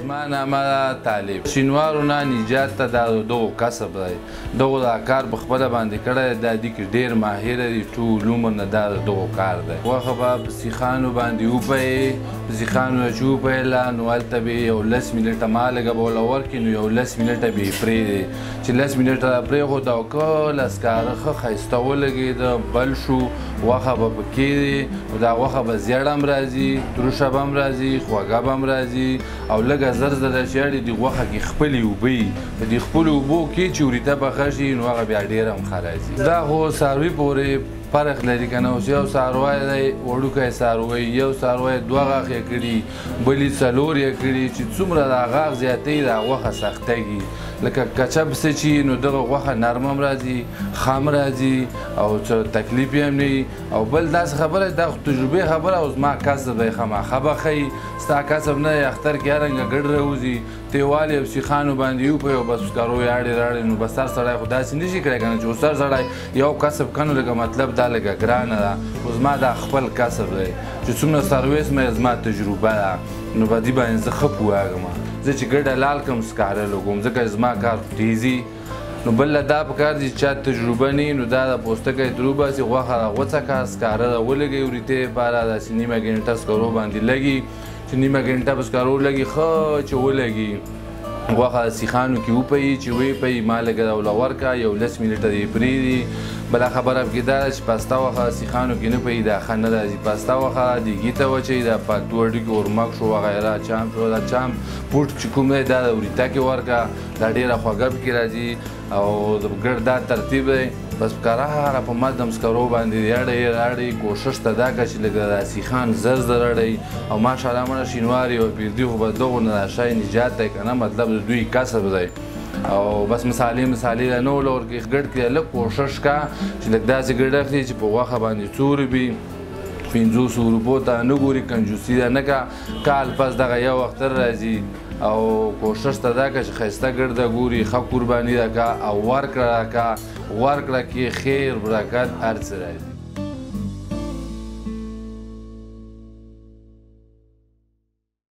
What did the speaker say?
زما نامه ده طالب. شینوارو نه نجات ته دا دغو کسب دی. دغو دا کار په خپله باندې کړی دی. دا دي کې ډېر ماهره دي. ټول عمر نه دا د دغو کار دی. غوښه به په سیخانو باندې وپیې. په سیخانو چې وپیله نو هلته به یې یو 10 منټه مالګه به ورله ورکړي نو یو 10 منټه به یې پرېږدي. چې 10 منټه پرېښود او کله سکاره ښه ښایسته ولګېده بل شو غوښه به پکې دی. نو دا غوښه به زیړه هم راځي، تروشه به هم راځي، خوږه به هم راځي او لږه زر زره چې اړې دې غوښه کې خپلې اوبه وي. په دې خپلو اوبو کې چې وریته پخه شي نو هغه بیا ډېره هم ښه راځي. دا خو څاروي پورې فرق لري که نه. اوس یو څاروی دی وړوکی څاروی، یو څاروی 2 غاښې کړي، بل یې 4 یې کړي چې څومره دا غاښ زیاتوي دا غوښه سختېږي. لکه کچه پسې چې نو دغه غوښه نرم هم راځي، ښه هم راځي او څه تکلیف یې هم نه وي. او بل داسې خبره دا خو تجربې خبره او زما کسب دی خامخا به ښایي. ستا کسب نه دی اختر کې هر رنګه ګډ راوځي تیوال یې سیخانو باندې وپوي او بس سکارو یې اړې راړې نو بس هر سړی خو داسې نه شي کړی که نه چې اوس هر سړی یو کسب که نو لکه مطلب دا لږه ګرانه ده. خو زما دا خپل کسب دی چې څومره سرویس مې زما تجربه ده نو په دې باندې زه ښه پوهېږم. زه چې ګډه لال کړم سکاره لګوم ځکه زما کار تیزي. نو بله دا پکار دي چې چا تجربه نه وي نو دا د پوستکی تر وباسي غوښه راغوڅه کړه سکاره راولګوي وریتې لپاره داسې نیمه ګنټه سکرو باندې لګي چې نیمه ګنټه په سکرو لګي ښه چې ولګي. غوښه سیخانو کې وپیي چې وپیي مالګه راوله ورکړه یو 10 منټه دې پرېږدي. بله خبره پکې دا ده چې پاسته غوښه سیخانو کې نه پوهېږي دا ښه نه راځي. پاسته غوښه دیګي ته واچوي دا پاتو هډوکي ورمک شو وغیره چام شو دا چام پوټ چې کوم دی دا د وریته کې ورکړه دا ډېره خوږه پکې راځي او ګډ دا ترتیب دی. بس کراره په مدم سکرو باندې اړئ راړئ کوشش ته دا کړه چې لږ دا سیخان زر زر اړئ او ماشاءالله مړه شینوار یو پیردي خو به دغو نه دا شی نجات دی که نه مطلب د دوی کسب دی. او بس مسالې نه ول ورکړي ګډ کړي لږ کوشش کا چې لږ داسې ګډ اخلي چې په غوښه باندې څو روپۍ 500 روپو ته نه ګوري کنجوسي ده نه کا کال پس دغه یو اختر راځي او کوشش ته دا که چې ښایسته ګډ ده ګوري ښه قرباني ده که او ورکړه که ورکړه کې خیر برکت هر څه راځي.